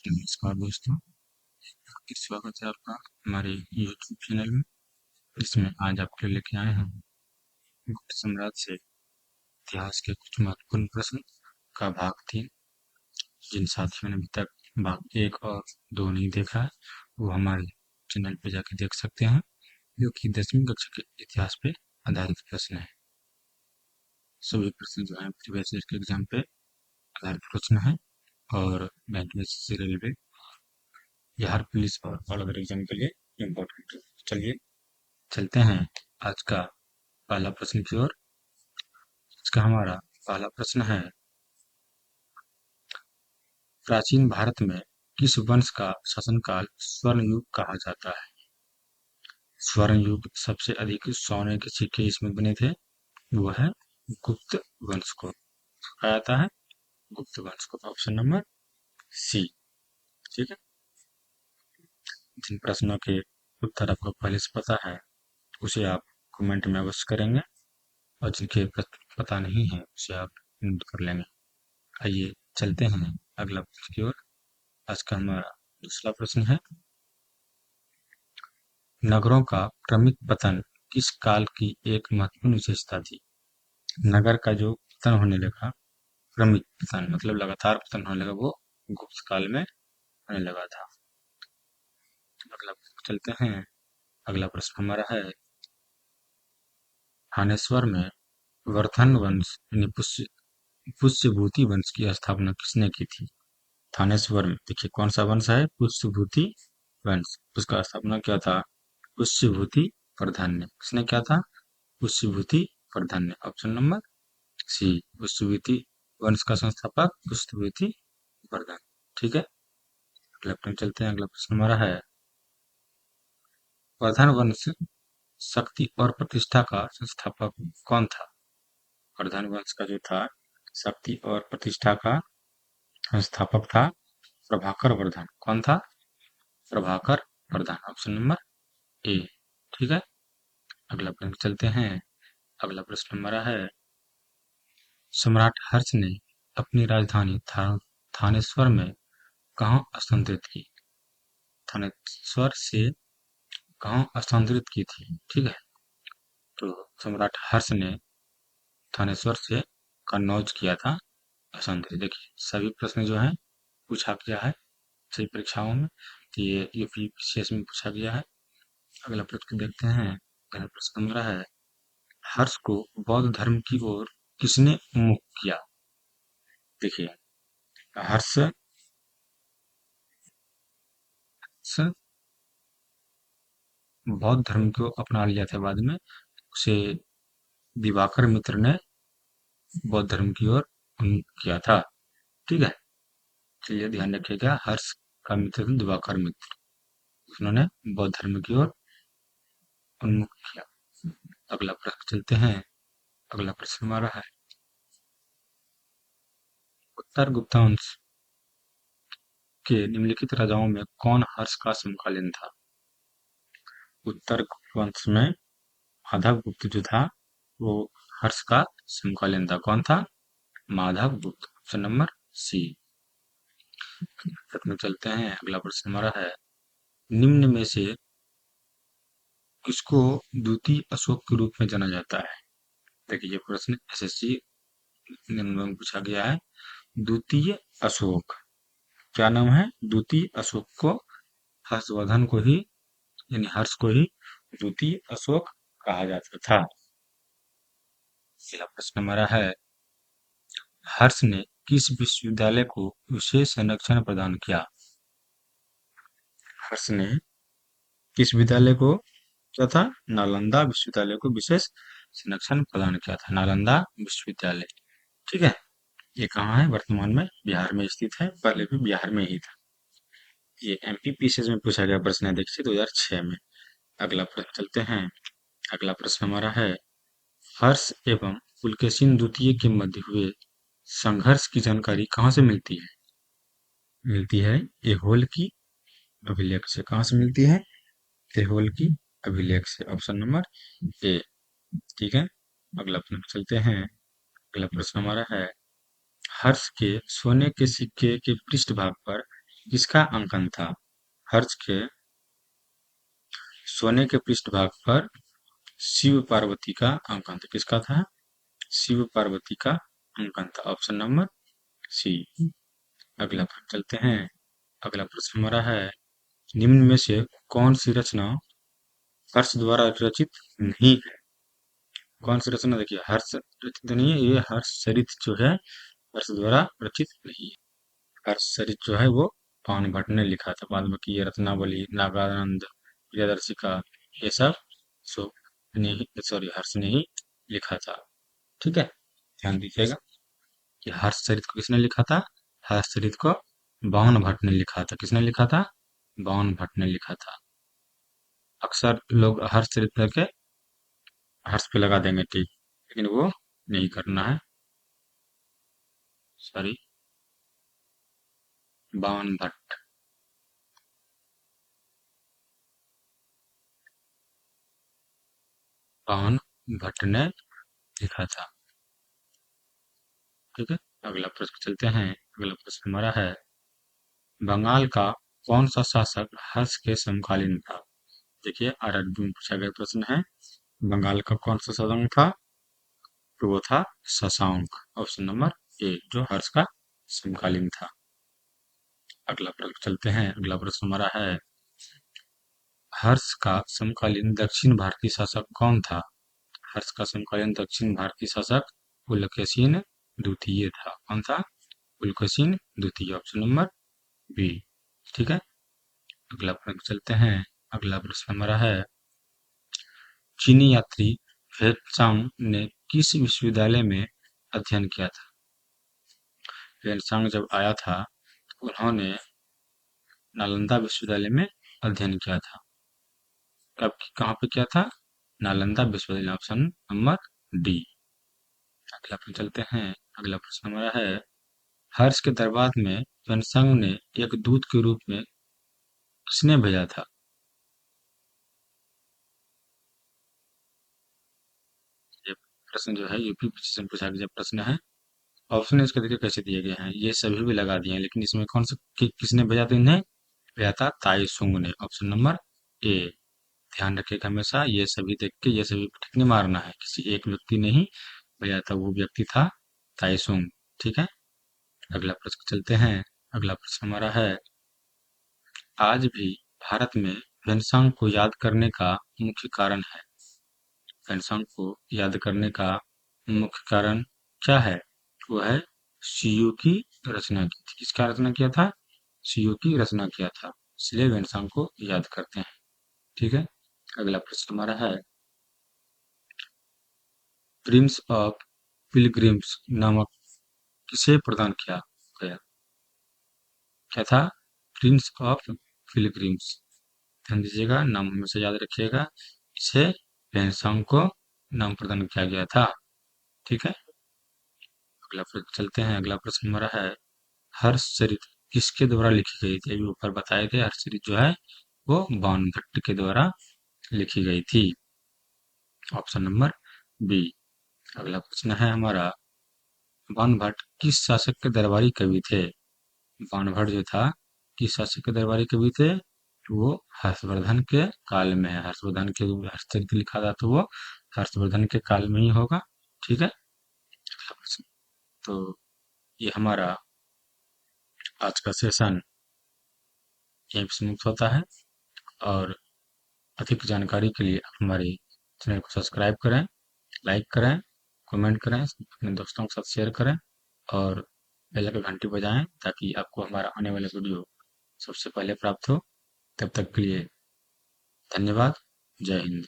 नमस्कार दोस्तों, आपका स्वागत है आपका हमारे YouTube चैनल में। इसमें आज आपके लिए लेके आए हैं गुप्त साम्राज्य से इतिहास के कुछ महत्वपूर्ण प्रश्न का भाग 3। जिन साथियों ने अभी तक भाग 1 और 2 नहीं देखा है, वो हमारे चैनल पे जाके देख सकते हैं, जो कि 10वीं कक्षा के इतिहास पे आधारित प्रश्न है। सभी प्रश्न जो है प्रीवियस ईयर के एग्जाम पे आधारित प्रश्न है और बैंक से रेलवे, बिहार पुलिस और अदर एग्जाम के लिए इम्पोर्टेंट है। चलिए चलते हैं आज का पहला प्रश्न की ओर। इसका हमारा पहला प्रश्न है, प्राचीन भारत में किस वंश का शासनकाल स्वर्ण युग कहा जाता है? स्वर्ण युग सबसे अधिक सोने के सिक्के इसमें बने थे, वो है गुप्त वंश को कहा जाता है, गुप्त वंश को। Option number C. ठीक है, जिन प्रश्नों के उत्तर आपको पहले से पता है उसे आप कमेंट में अवश्य करेंगे, और जिनके पता नहीं है उसे आप नोट कर लेंगे। आइए चलते हैं अगला प्रश्न की ओर। आज का हमारा दूसरा प्रश्न है, नगरों का क्रमिक पतन किस काल की एक महत्वपूर्ण विशेषता थी? नगर का जो पतन होने लगा, क्रमिक पतन मतलब लगातार पतन होने लगा, वो गुप्त काल में होने लगा था। अगला प्रश्न चलते हैं। अगला प्रश्न हमारा है, थानेश्वर में वर्धन वंश यानी पुष्यभूति वंश की स्थापना किसने की थी? थानेश्वर में देखिए कौन सा वंश है, पुष्यभूति वंश, उसका स्थापना क्या था? पुष्यभूति वर्धन ने। किसने क्या था? पुष्यभूति वर्धन ने। ऑप्शन नंबर सी, पुष्यभूति वंश का संस्थापक पुष्यभूति वर्धन। ठीक है, अगला प्रश्न चलते हैं। अगला प्रश्न हमारा है, वर्धन वंश शक्ति और प्रतिष्ठा का संस्थापक कौन था? वर्धन वंश का जो था शक्ति और प्रतिष्ठा का संस्थापक था प्रभाकर वर्धन। कौन था? Prabhakar Vardhan. Option number A. ठीक है, अगला प्रश्न चलते हैं। अगला प्रश्न हमारा है, सम्राट हर्ष ने अपनी राजधानी थानेश्वर में कहाँ स्थानांतरित की? थानेश्वर से कहाँ स्थानांतरित की थी? ठीक है, तो सम्राट हर्ष ने थानेश्वर से कन्नौज किया था स्थानांतरित। देखिए सभी प्रश्न जो है पूछा गया है सभी परीक्षाओं में, तो ये यूपीसीएस में पूछा गया है। अगला प्रश्न देखते हैं। अगला प्रश्न हमारा है, हर्ष को बौद्ध धर्म की ओर किसने उन्मुख किया? देखिए हर्ष बौद्ध धर्म को अपना लिया था बाद में, उसे दिवाकर मित्र ने बौद्ध धर्म की ओर उन्मुख किया था। ठीक है, चलिए ध्यान रखिएगा, हर्ष का मित्र थे दिवाकर मित्र, उन्होंने बौद्ध धर्म की ओर उन्मुख किया। अगला प्रश्न चलते हैं। अगला प्रश्न हमारा है, उत्तर गुप्तवंश के निम्नलिखित राजाओं में कौन हर्ष का समकालीन था? उत्तर गुप्तवंश में माधव गुप्त जो था वो हर्ष का समकालीन था। कौन था? Madhav Gupta. Option number C. प्रश्न चलते हैं। अगला प्रश्न हमारा है, निम्न में से किसको द्वितीय अशोक के रूप में जाना जाता है? देखिए ये प्रश्न एसएससी में पूछा गया है। द्वितीय अशोक क्या नाम है? द्वितीय अशोक को हर्षवर्धन को ही यानी हर्ष को ही द्वितीय अशोक कहा जाता था। अगला प्रश्न हमारा है, हर्ष ने किस विश्वविद्यालय को विशेष संरक्षण प्रदान किया? हर्ष ने किस विद्यालय को क्या था? नालंदा विश्वविद्यालय को विशेष संरक्षण प्रदान किया था। नालंदा विश्वविद्यालय। ठीक है, ये कहाँ है? वर्तमान में बिहार में स्थित है, पहले भी बिहार में ही था। ये एमपीपीसीएस में पूछा गया प्रश्न है, देखिए 2006 में। अगला प्रश्न चलते हैं। अगला प्रश्न हमारा है, हर्ष एवं पुलकेशिन द्वितीय के मध्य हुए संघर्ष की जानकारी कहाँ से मिलती है? मिलती है ऐहोल की अभिलेख से। कहाँ से मिलती है? ऐहोल की अभिलेख से। Option number A. ठीक है, अगला प्रश्न चलते हैं। अगला प्रश्न हमारा है, हर्ष के सोने के सिक्के के पृष्ठभाग पर किसका अंकन था? हर्ष के सोने के पृष्ठभाग पर शिव पार्वती का अंकन था। किसका था? शिव पार्वती का अंकन था। Option number C. अगला प्रश्न चलते हैं। अगला प्रश्न हमारा है, निम्न में से कौन सी रचना हर्ष द्वारा रचित नहीं है? कौन सी रचना? देखिए, हर्ष रचित नहीं है, ये हर्षचरित जो है हर्ष द्वारा रचित नहीं है। हर्षचरित जो है वो पवन भट्ट ने लिखा था। बाद बाकी ये रत्नावली, नागानंद, प्रियदर्शिका, ये सब सो ने ही, सॉरी, हर्ष ने ही लिखा था। ठीक है, ध्यान दीजिएगा कि हर्षचरित को किसने लिखा था? हर्षचरित को बावन भट्ट ने लिखा था। किसने लिखा था? बावन भट्ट ने लिखा था। अक्सर लोग हर्षचरित करके हर्ष पे लगा देंगे टिक, लेकिन वो नहीं करना है। सॉरी, बावन भट्ट। बावन भट्ट ने लिखा था। ठीक है, अगला प्रश्न चलते हैं। अगला प्रश्न हमारा है, बंगाल का कौन सा शासक हर्ष के समकालीन था? देखिए, आरआरबी में पूछा गया प्रश्न है। बंगाल का कौन सा शासक था? तो वो था शशांक। ऑप्शन नंबर ए, जो हर्ष का समकालीन था। अगला प्रश्न चलते हैं। अगला प्रश्न हमारा है, हर्ष का समकालीन दक्षिण भारतीय शासक कौन था? हर्ष का समकालीन दक्षिण भारतीय शासक पुलकेशिन द्वितीय था। कौन था? पुलकेशिन द्वितीय। Option number B. ठीक है, अगला प्रश्न चलते हैं। अगला प्रश्न हमारा है, चीनी यात्री फेत्सांग ने किस विश्वविद्यालय में अध्ययन किया था? फेत्सांग जब आया था तो उन्होंने नालंदा विश्वविद्यालय में अध्ययन किया था। कब, कहाँ पे किया था? नालंदा विश्वविद्यालय। Option number D. अगला प्रश्न चलते हैं। अगला प्रश्न हमारा है, हर्ष के दरबार में फेत्सांग ने एक दूत के रूप में किसने भेजा था? ये प्रश्न जो है यूपी से पूछा गया प्रश्न है। ऑप्शन इसके देखिए कैसे दिए गए हैं, ये सभी भी लगा दिए हैं, लेकिन इसमें कौन सा किसने भेजा था इन्हें? भेजा था ताई सुंग ने। Option number A. ध्यान रखिएगा हमेशा, ये सभी देख के ये सभी टिक नहीं मारना है, किसी एक व्यक्ति ने ही भेजा था, वो व्यक्ति था ताई सुंग। ठीक है, अगला प्रश्न चलते हैं। अगला प्रश्न हमारा है, आज भी भारत में फेन्सांग को याद करने का मुख्य कारण है। फेन्सांग को याद करने का मुख्य कारण क्या है? वो है सीयू की रचना की थी। किसका रचना किया था? सीयू की रचना किया था, इसलिए फेन्सांग को याद करते हैं। ठीक है, अगला प्रश्न हमारा है, प्रिंस ऑफ पिलग्रिम्स नामक किसे प्रदान किया गया? क्या था? Prince of pilgrims. ध्यान दीजिएगा, नाम हमेशा याद रखिएगा। इसे फेन्सांग को नाम प्रदान किया गया था। ठीक है, अगला प्रश्न चलते हैं। अगला प्रश्न हमारा है, हर्षचरित किसके द्वारा लिखी गई थी? अभी ऊपर बताए थे, हर्षचरित जो है वो बाण भट्ट के द्वारा लिखी गई थी। Option number B. अगला प्रश्न है हमारा, बाण भट्ट किस शासक के दरबारी कवि थे? बाण भट्ट जो था किस शासक के दरबारी कवि थे? वो हर्षवर्धन के काल में है। हर्षवर्धन के हर्षचरित लिखा था तो वो हर्षवर्धन के काल में ही होगा। ठीक है, अगला प्रश्न। तो ये हमारा आज का सेशन यहीं पे समाप्त होता है, और अधिक जानकारी के लिए आप हमारे चैनल को सब्सक्राइब करें, लाइक करें, कमेंट करें, अपने दोस्तों के साथ शेयर करें, और बेल की घंटी बजाएं ताकि आपको हमारा आने वाला वीडियो सबसे पहले प्राप्त हो। तब तक के लिए धन्यवाद। जय हिंद।